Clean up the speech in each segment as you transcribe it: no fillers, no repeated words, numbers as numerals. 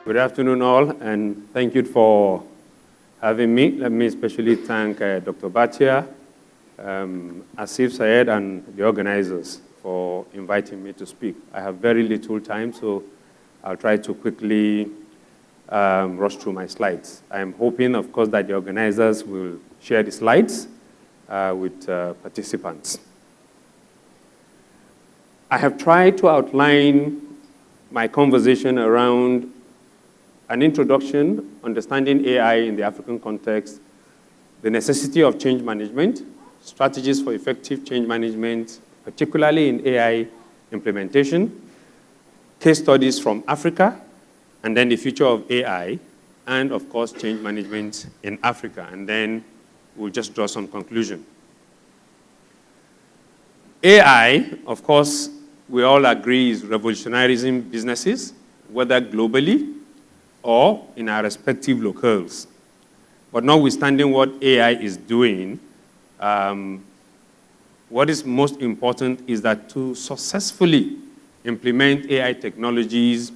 Good afternoon, all, and thank you for having me. Let me especially thank Dr. Bhatia, Asif Syed, and the organizers for inviting me to speak. I have very little time, so I'll try to quickly rush through my slides. I'm hoping, of course, that the organizers will share the slides with participants. I have tried to outline my conversation around an introduction, understanding AI in the African context, the necessity of change management, strategies for effective change management, particularly in AI implementation, case studies from Africa, and then the future of AI, and of course, change management in Africa. And then we'll just draw some conclusion. AI, of course, we all agree is revolutionizing businesses, whether globally or in our respective locales. But notwithstanding what AI is doing, what is most important is that to successfully implement AI technologies,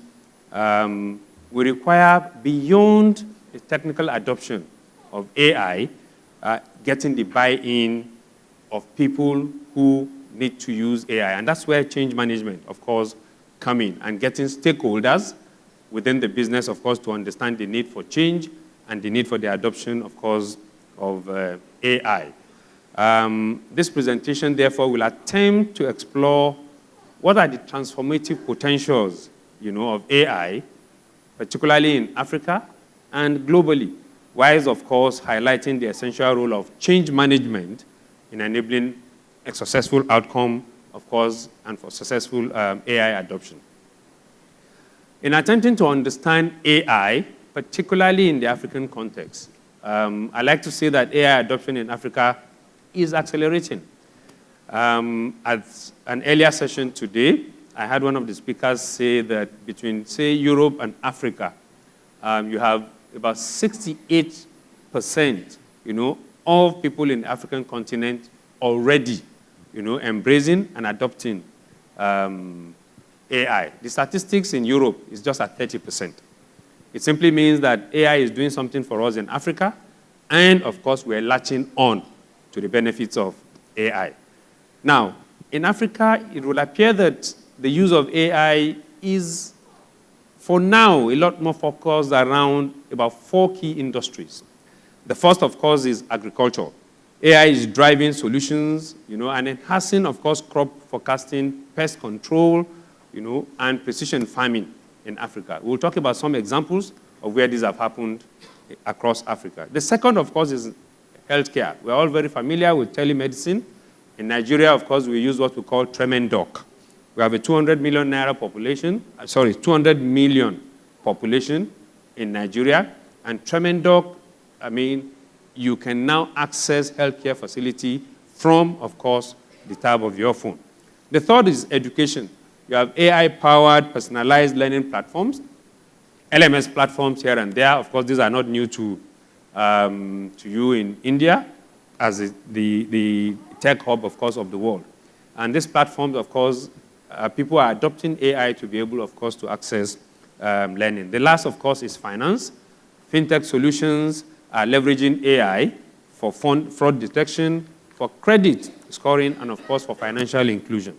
we require, beyond the technical adoption of AI, getting the buy-in of people who need to use AI. And that's where change management, of course, come in, and getting stakeholders within the business, of course, to understand the need for change and the need for the adoption, of course, of AI. This presentation, therefore, will attempt to explore what are the transformative potentials, of AI, particularly in Africa and globally, whilst, of course, highlighting the essential role of change management in enabling a successful outcome, of course, and for successful AI adoption. In attempting to understand AI, particularly in the African context, I like to say that AI adoption in Africa is accelerating. At an earlier session today, I had one of the speakers say that between, say, Europe and Africa, you have about 68%, of people in the African continent already, embracing and adopting AI. The statistics in Europe is just at 30%. It simply means that AI is doing something for us in Africa, and of course, we're latching on to the benefits of AI. Now, in Africa, it will appear that the use of AI is, for now, a lot more focused around about 4 key industries. The first, of course, is agriculture. AI is driving solutions, and enhancing, of course, crop forecasting, pest control, and precision farming in Africa. We'll talk about some examples of where these have happened across Africa. The second, of course, is healthcare. We're all very familiar with telemedicine. In Nigeria, of course, we use what we call Tremendoc. We have a 200 million population in Nigeria, and Tremendoc, you can now access healthcare facility from, of course, the tab of your phone. The third is education. You have AI-powered personalized learning platforms, LMS platforms here and there. Of course, these are not new to you in India as the tech hub, of course, of the world. And these platforms, of course, people are adopting AI to be able, of course, to access learning. The last, of course, is finance. Fintech solutions are leveraging AI for fraud detection, for credit scoring, and, of course, for financial inclusion.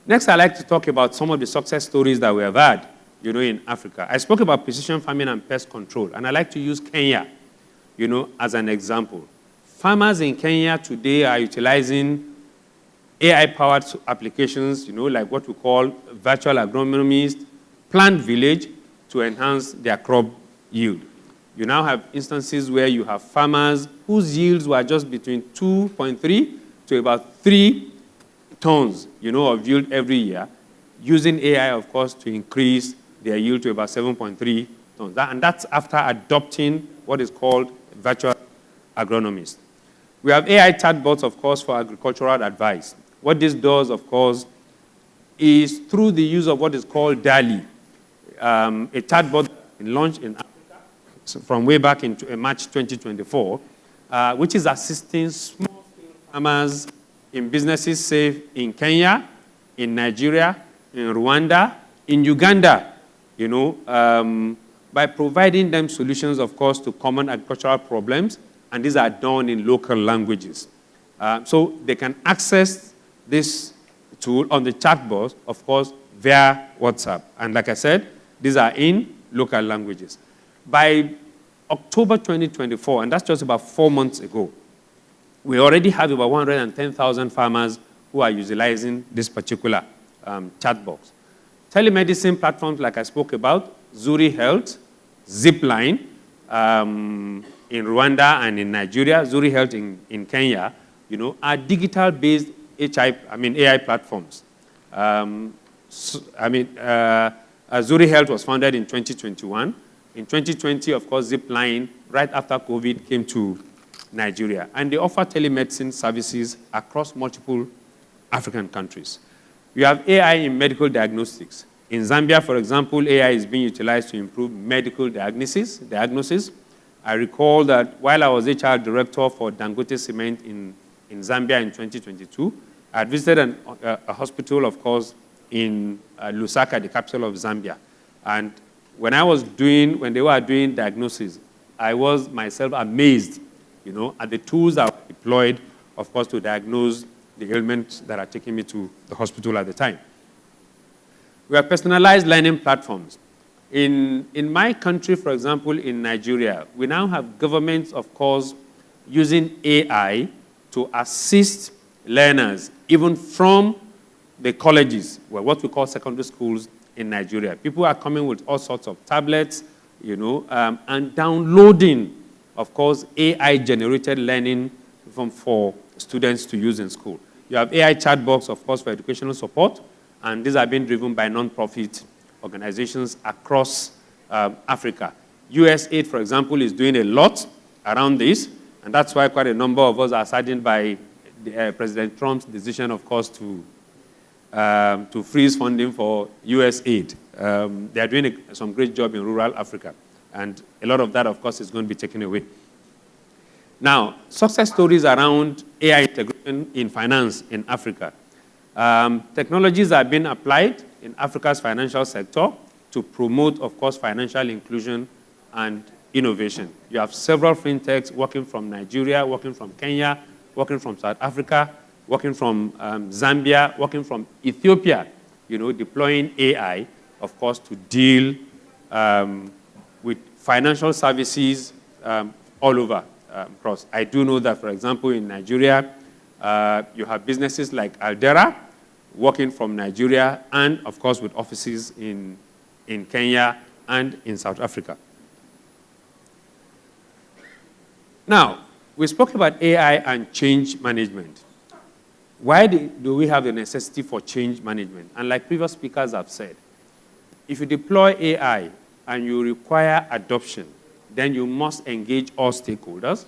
Next, I'd like to talk about some of the success stories that we have had, in Africa. I spoke about precision farming and pest control, and I like to use Kenya, as an example. Farmers in Kenya today are utilizing AI-powered applications, like what we call virtual agronomist, plant village, to enhance their crop yield. You now have instances where you have farmers whose yields were just between 2.3 to about 3 tons, of yield every year, using AI, of course, to increase their yield to about 7.3 tons. And that's after adopting what is called virtual agronomist. We have AI chatbots, of course, for agricultural advice. What this does, of course, is through the use of what is called DALI, a chatbot launched in Africa from way back in March 2024, which is assisting small-scale farmers in businesses, say, in Kenya, in Nigeria, in Rwanda, in Uganda, by providing them solutions, of course, to common agricultural problems, and these are done in local languages. So they can access this tool on the chat box, of course, via WhatsApp. And like I said, these are in local languages. By October 2024, and that's just about 4 months ago, we already have about 110,000 farmers who are utilizing this particular chat box. Telemedicine platforms like I spoke about, Zuri Health, Zipline in Rwanda and in Nigeria, Zuri Health in Kenya, are digital-based AI platforms. Zuri Health was founded in 2021. In 2020, of course, Zipline, right after COVID, came to Nigeria. And they offer telemedicine services across multiple African countries. We have AI in medical diagnostics. In Zambia, for example, AI is being utilized to improve medical diagnosis. I recall that while I was HR director for Dangote Cement in Zambia in 2022, I had visited a hospital, of course, in Lusaka, the capital of Zambia. And when they were doing diagnosis, I was myself amazed, at the tools that were deployed, of course, to diagnose the ailments that are taking me to the hospital at the time. We have personalized learning platforms. In my country, for example, in Nigeria, we now have governments, of course, using AI to assist learners, even from the colleges, what we call secondary schools in Nigeria. People are coming with all sorts of tablets, and downloading, of course, AI-generated learning for students to use in school. You have AI chatbots, of course, for educational support, and these are being driven by non-profit organizations across Africa. USAID, for example, is doing a lot around this, and that's why quite a number of us are saddened by President Trump's decision, of course, to freeze funding for USAID. They are doing some great job in rural Africa, and a lot of that, of course, is going to be taken away. Now, success stories around AI integration in finance in Africa. Technologies are being applied in Africa's financial sector to promote, of course, financial inclusion and innovation. You have several fintechs working from Nigeria, working from Kenya, working from South Africa, working from Zambia, working from Ethiopia, deploying AI, of course, to deal with financial services all over across. I do know that, for example, in Nigeria, you have businesses like Aldera working from Nigeria and, of course, with offices in Kenya and in South Africa. Now, we spoke about AI and change management. Why do we have the necessity for change management? And like previous speakers have said, if you deploy AI and you require adoption, then you must engage all stakeholders.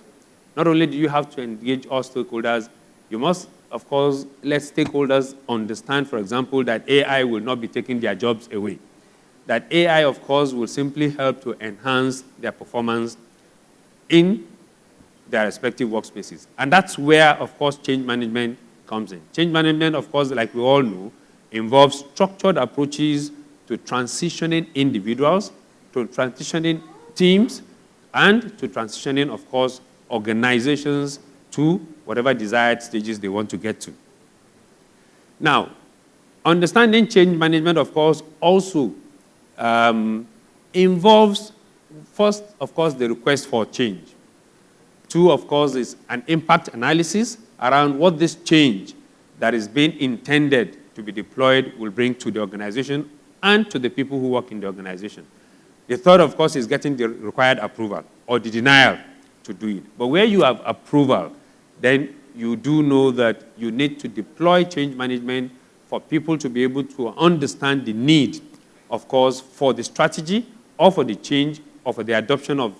Not only do you have to engage all stakeholders, you must, of course, let stakeholders understand, for example, that AI will not be taking their jobs away. That AI, of course, will simply help to enhance their performance in their respective workspaces. And that's where, of course, change management comes in. Change management, of course, like we all know, involves structured approaches to transitioning individuals, to transitioning teams, and to transitioning, of course, organizations to whatever desired stages they want to get to. Now, understanding change management, of course, also involves, first, of course, the request for change. Two, of course, is an impact analysis around what this change that is being intended to be deployed will bring to the organization and to the people who work in the organization. The third, of course, is getting the required approval or the denial to do it. But where you have approval, then you do know that you need to deploy change management for people to be able to understand the need, of course, for the strategy or for the change or for the adoption of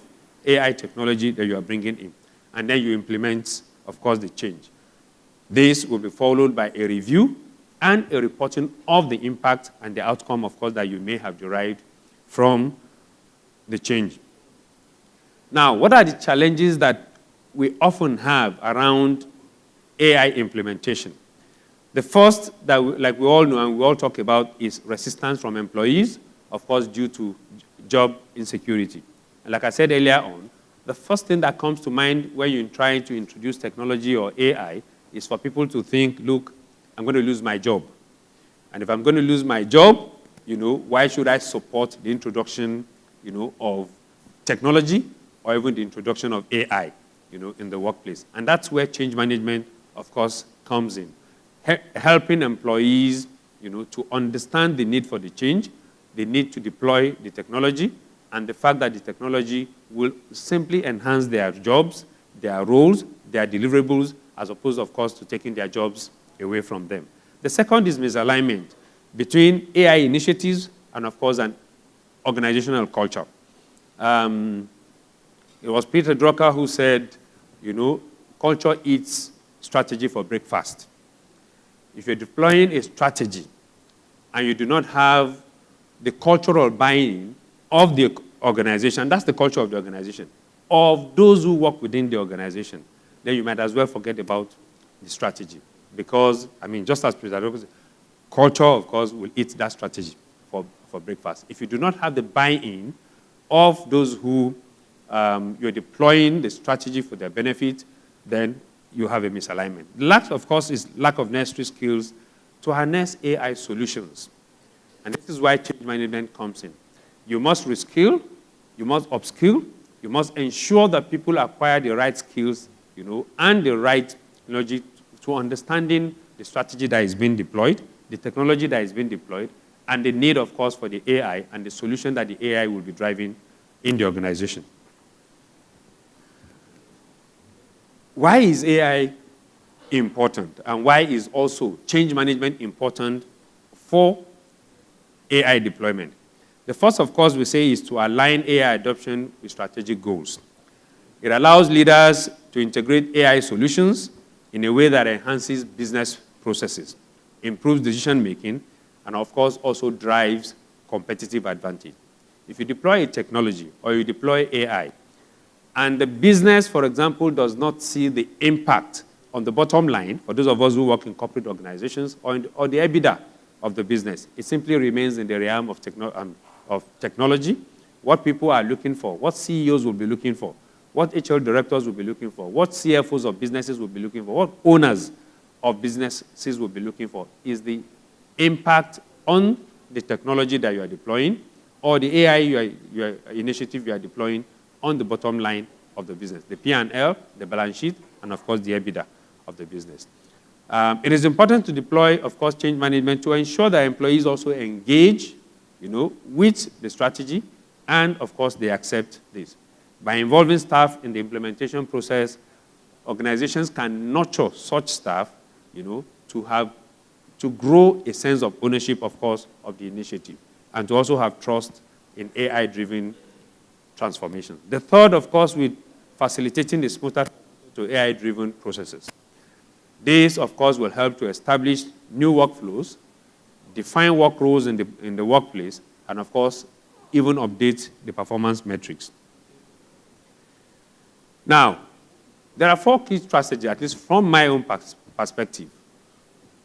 AI technology that you are bringing in. And then you implement, of course, the change. This will be followed by a review and a reporting of the impact and the outcome, of course, that you may have derived from the change. Now, what are the challenges that we often have around AI implementation? The first that, like we all know and we all talk about, is resistance from employees of course, due to job insecurity. And like I said earlier on, the first thing that comes to mind when you're trying to introduce technology or AI is for people to think, look, I'm going to lose my job. And if I'm going to lose my job, why should I support the introduction, of technology or even the introduction of AI, in the workplace? And that's where change management, of course, comes in. Helping employees, to understand the need for the change, the need to deploy the technology, and the fact that the technology will simply enhance their jobs, their roles, their deliverables, as opposed, of course, to taking their jobs away from them. The second is misalignment between AI initiatives and, of course, an organizational culture. It was Peter Drucker who said, culture eats strategy for breakfast. If you're deploying a strategy and you do not have the cultural buy-in of the organization, that's the culture of the organization, of those who work within the organization, then you might as well forget about the strategy. Because, just as Peter Drucker said, culture, of course, will eat that strategy for breakfast. If you do not have the buy-in of those who you're deploying the strategy for their benefit, then you have a misalignment. Lack, of course, is lack of necessary skills to harness AI solutions. And this is why change management comes in. You must reskill, you must upskill, you must ensure that people acquire the right skills, and the right knowledge to understanding the strategy that is being deployed, the technology that is being deployed, and the need, of course, for the AI and the solution that the AI will be driving in the organization. Why is AI important, and why is also change management important for AI deployment? The first, of course, we say is to align AI adoption with strategic goals. It allows leaders to integrate AI solutions in a way that enhances business processes, improves decision-making, and, of course, also drives competitive advantage. If you deploy a technology or you deploy AI, and the business, for example, does not see the impact on the bottom line, for those of us who work in corporate organizations, or the EBITDA of the business, it simply remains in the realm of technology, what people are looking for, what CEOs will be looking for, what HR directors will be looking for, what CFOs of businesses will be looking for, what owners of businesses will be looking for, is the impact on the technology that you are deploying or the AI initiative you are deploying on the bottom line of the business, the P&L, the balance sheet, and, of course, the EBITDA of the business. It is important to deploy, of course, change management to ensure that employees also engage, with the strategy, and, of course, they accept this. By involving staff in the implementation process, organizations can nurture such staff, to grow a sense of ownership, of course, of the initiative, and to also have trust in AI-driven transformation. The third, of course, with facilitating the smoother to AI-driven processes. This, of course, will help to establish new workflows, define work roles in the workplace, and, of course, even update the performance metrics. Now, there are 4 key strategies, at least from my own perspective,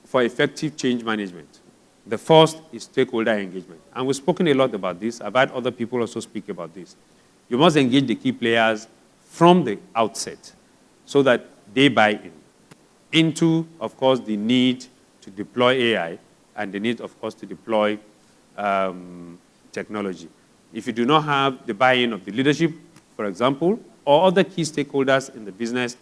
for effective change management. The first is stakeholder engagement. And we've spoken a lot about this. I've had other people also speak about this. You must engage the key players from the outset so that they buy into, of course, the need to deploy AI and the need, of course, to deploy technology. If you do not have the buy-in of the leadership, for example, or other key stakeholders in the business,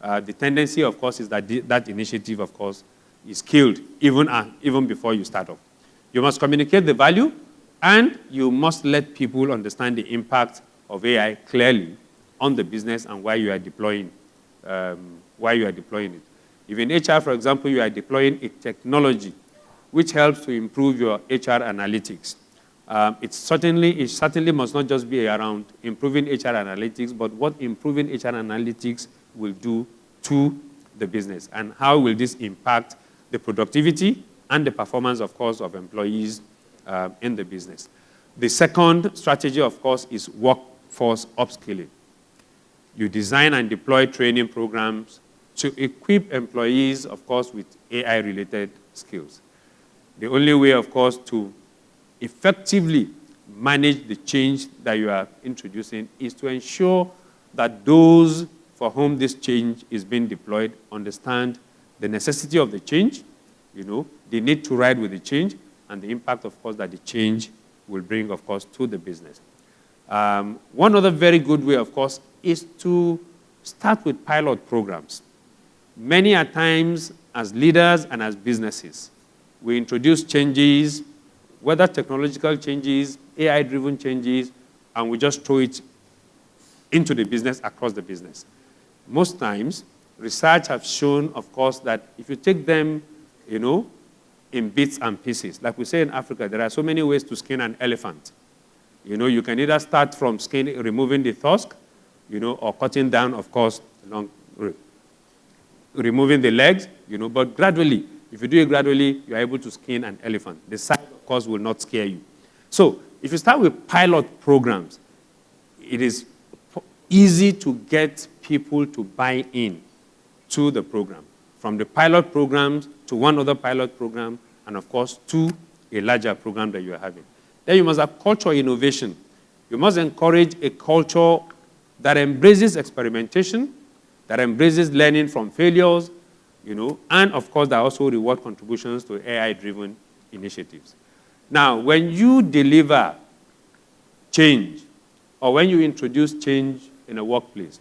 the tendency, of course, is that that initiative, of course, is killed even before you start off. You must communicate the value, and you must let people understand the impact of AI clearly on the business and why you are deploying it. If in HR, for example, you are deploying a technology which helps to improve your HR analytics, it certainly must not just be around improving HR analytics, but what improving HR analytics will do to the business, and how will this impact the productivity and the performance, of course, of employees in the business. The second strategy, of course, is workforce upskilling. You design and deploy training programs to equip employees, of course, with AI-related skills. The only way, of course, to effectively manage the change that you are introducing is to ensure that those for whom this change is being deployed understand the necessity of the change, the need to ride with the change, and the impact, of course, that the change will bring, of course, to the business. One other very good way, of course, is to start with pilot programs. Many a times, as leaders and as businesses, we introduce changes, whether technological changes, AI-driven changes, and we just throw it into the business, across the business. Most times, research has shown, of course, that if you take them, in bits and pieces, like we say in Africa, there are so many ways to skin an elephant. You can either start from removing the tusk, or cutting down, of course, removing the legs, but gradually, if you do it gradually, you're able to skin an elephant. The size, of course, will not scare you. So if you start with pilot programs, it is easy to get people to buy in to the program, from the pilot programs to one other pilot program, and of course, to a larger program that you're having. Then you must have culture innovation. You must encourage a culture that embraces experimentation, that embraces learning from failures, and of course, that also reward contributions to AI-driven initiatives. Now, when you deliver change, or when you introduce change in a workplace,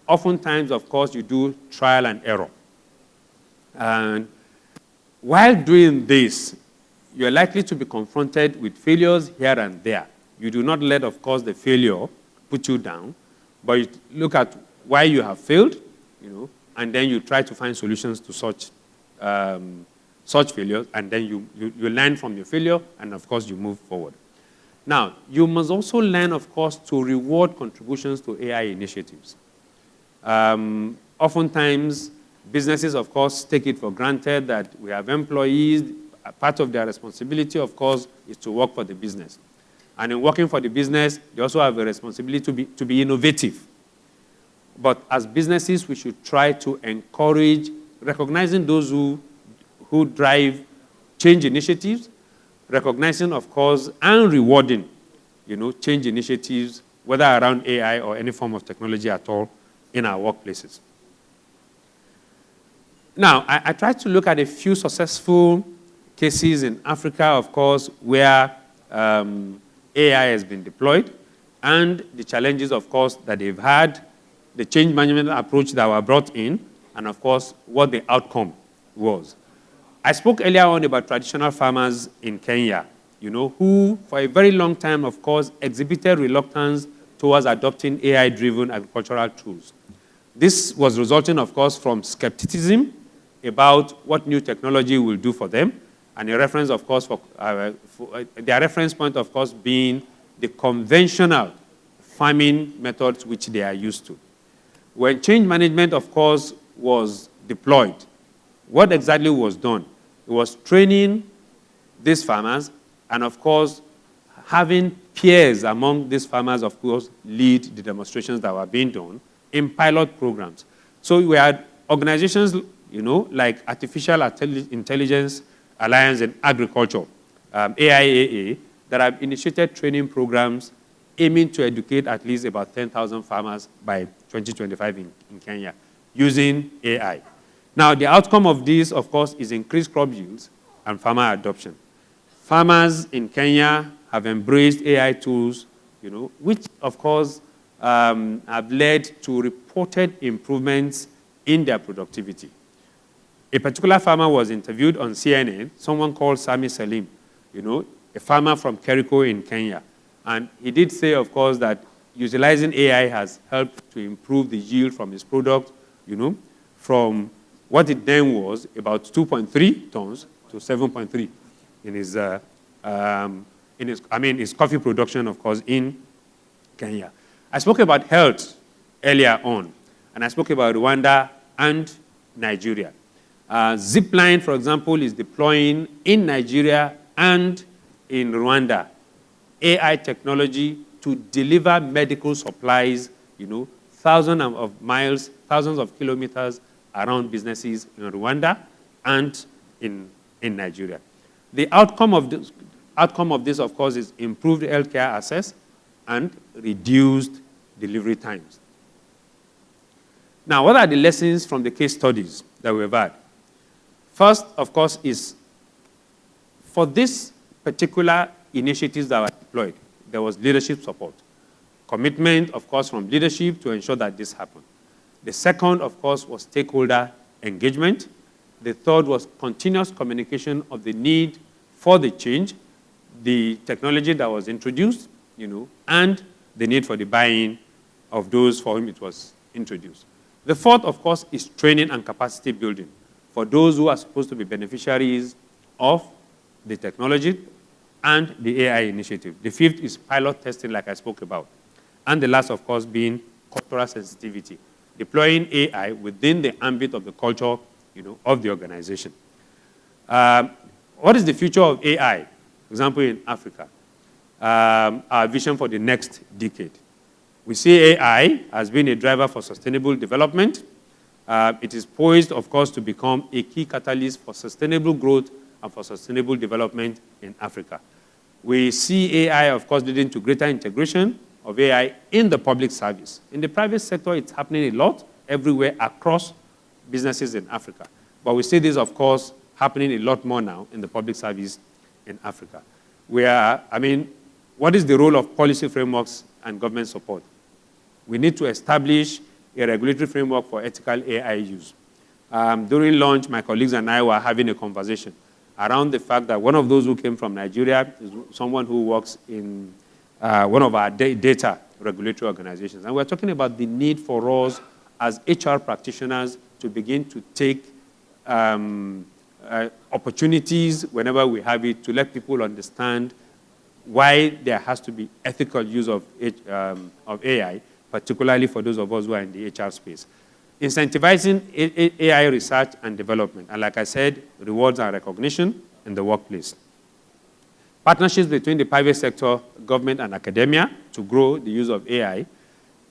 oftentimes, of course, you do trial and error. And while doing this, you're likely to be confronted with failures here and there. You do not let, of course, the failure put you down, but you look at why you have failed, and then you try to find solutions to such failures, and then you learn from your failure, and of course, you move forward. Now, you must also learn, of course, to reward contributions to AI initiatives. Oftentimes, businesses, of course, take it for granted that we have employees. Part of their responsibility, of course, is to work for the business. And in working for the business, they also have a responsibility to be innovative. But as businesses, we should try to encourage recognizing those who drive change initiatives, recognizing, of course, and rewarding, change initiatives, whether around AI or any form of technology at all in our workplaces. Now, I tried to look at a few successful cases in Africa, of course, where AI has been deployed, and the challenges, of course, that they've had, the change management approach that were brought in, and, of course, what the outcome was. I spoke earlier on about traditional farmers in Kenya, who, for a very long time, of course, exhibited reluctance towards adopting AI-driven agricultural tools. This was resulting, of course, from skepticism about what new technology will do for them, and a reference, of course, their reference point, of course, being the conventional farming methods which they are used to. When change management, of course, was deployed, what exactly was done? It was training these farmers and, of course, having peers among these farmers, of course, lead the demonstrations that were being done in pilot programs. So we had organizations, like Artificial Intelligence Alliance in Agriculture, AIAA, that have initiated training programs aiming to educate at least about 10,000 farmers by 2025 in Kenya using AI. Now, the outcome of this, of course, is increased crop yields and farmer adoption. Farmers in Kenya have embraced AI tools, which, of course, have led to reported improvements in their productivity. A particular farmer was interviewed on CNN, someone called Sami Salim, a farmer from Kericho in Kenya. And he did say, of course, that utilizing AI has helped to improve the yield from his product, from what it then was, about 2.3 tons to 7.3 in his coffee production, of course, in Kenya. I spoke about health earlier on, and I spoke about Rwanda and Nigeria. Zipline, for example, is deploying in Nigeria and in Rwanda AI technology to deliver medical supplies, thousands of miles, thousands of kilometers around businesses in Rwanda and in Nigeria. The outcome of Outcome of this, of course, is improved healthcare access and reduced delivery times. Now, what are the lessons from the case studies that we've had? First, of course, is for this particular initiatives that were deployed, there was leadership support. Commitment, of course, from leadership to ensure that this happened. The second, of course, was stakeholder engagement. The third was continuous communication of the need for the change, the technology that was introduced, and the need for the buy-in of those for whom it was introduced. The fourth, of course, is training and capacity building for those who are supposed to be beneficiaries of the technology and the AI initiative. The fifth is pilot testing, like I spoke about. And the last, of course, being cultural sensitivity, deploying AI within the ambit of the culture of the organization. What is the future of AI, for example, in Africa? Our vision for the next decade. We see AI as being a driver for sustainable development. It is poised, of course, to become a key catalyst for sustainable growth and for sustainable development in Africa. We see AI, of course, leading to greater integration of AI in the public service. In the private sector, it's happening a lot everywhere across businesses in Africa. But we see this, of course, happening a lot more now in the public service in Africa. What is the role of policy frameworks and government support? We need to establish a regulatory framework for ethical AI use. During lunch, my colleagues and I were having a conversation around the fact that one of those who came from Nigeria is someone who works in one of our data regulatory organizations. And we're talking about the need for us as HR practitioners to begin to take opportunities whenever we have it to let people understand why there has to be ethical use of AI, particularly for those of us who are in the HR space. Incentivizing AI research and development, and like I said, rewards and recognition in the workplace. Partnerships between the private sector, government, and academia to grow the use of AI.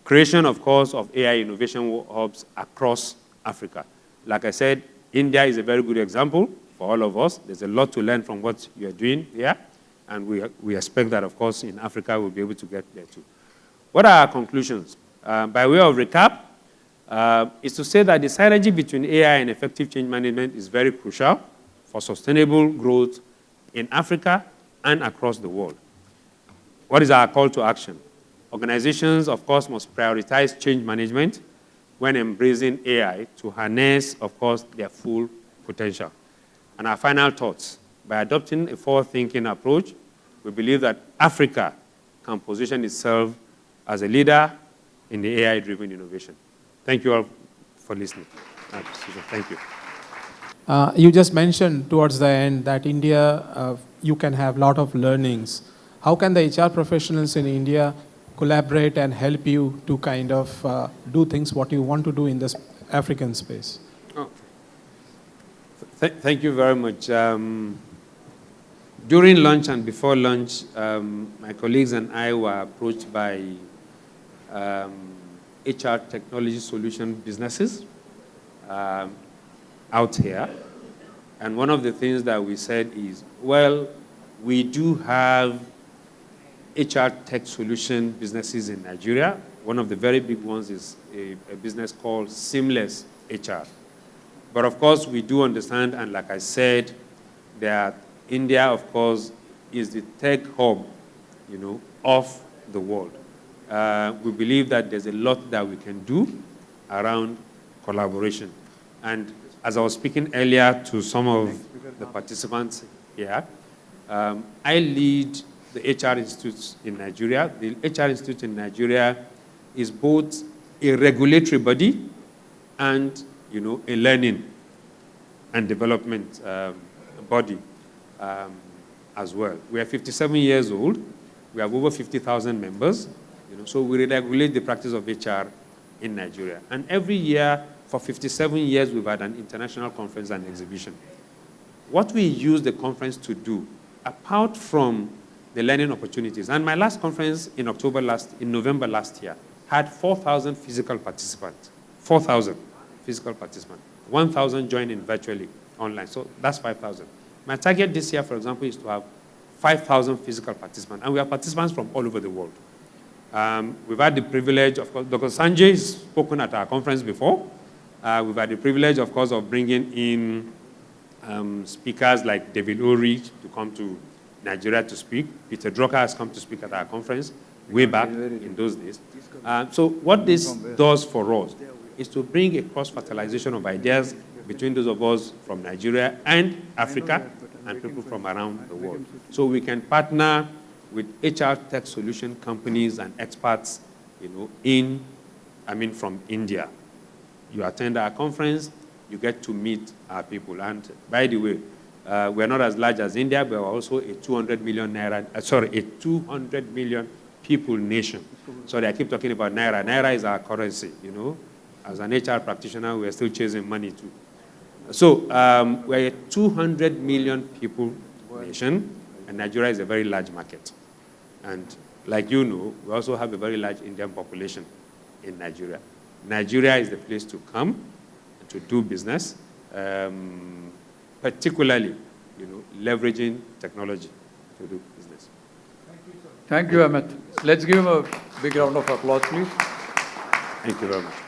Creation, of course, of AI innovation hubs across Africa. Like I said, India is a very good example for all of us. There's a lot to learn from what you're doing here, and we expect that, of course, in Africa we'll be able to get there too. What are our conclusions? By way of recap, is to say that the synergy between AI and effective change management is very crucial for sustainable growth in Africa and across the world. What is our call to action? Organizations, of course, must prioritize change management when embracing AI to harness, of course, their full potential. And our final thoughts, by adopting a forward-thinking approach, we believe that Africa can position itself as a leader in the AI-driven innovation. Thank you all for listening. Thank you. You just mentioned towards the end that India, you can have a lot of learnings. How can the HR professionals in India collaborate and help you to kind of do things what you want to do in this African space? Oh. Thank you very much. During lunch and before lunch, my colleagues and I were approached by HR technology solution businesses out here. And one of the things that we said is, well, we do have HR tech solution businesses in Nigeria. One of the very big ones is a business called Seamless HR. But of course, we do understand, and like I said, that India, of course, is the tech hub, of the world. We believe that there's a lot that we can do around collaboration. And as I was speaking earlier to some of the participants here, I lead the HR Institute in Nigeria. The HR Institute in Nigeria is both a regulatory body and, a learning and development body as well. We are 57 years old. We have over 50,000 members. So we regulate the practice of HR in Nigeria. And every year, for 57 years, we've had an international conference and exhibition. What we use the conference to do, apart from the learning opportunities, and my last conference in November last year, had 4,000 physical participants. 4,000 physical participants. 1,000 joining virtually online. So that's 5,000. My target this year, for example, is to have 5,000 physical participants, and we have participants from all over the world. We've had the privilege, of course, Dr. Sanjay has spoken at our conference before. We've had the privilege, of course, of bringing in speakers like David Ori to come to Nigeria to speak. Peter Drucker has come to speak at our conference way back in those days. So what this does for us is to bring a cross-fertilization of ideas between those of us from Nigeria and Africa and people from around the world. So we can partner with HR tech solution companies and experts, from India. You attend our conference, you get to meet our people. And by the way, we're not as large as India, but we're also a 200 million people nation. Sorry, I keep talking about Naira. Naira is our currency, As an HR practitioner, we're still chasing money too. So we're a 200 million people nation, and Nigeria is a very large market. And like we also have a very large Indian population in Nigeria. Nigeria is the place to come to do business, particularly, leveraging technology to do business. Thank you, Ahmed. Let's give him a big round of applause, please. Thank you very much.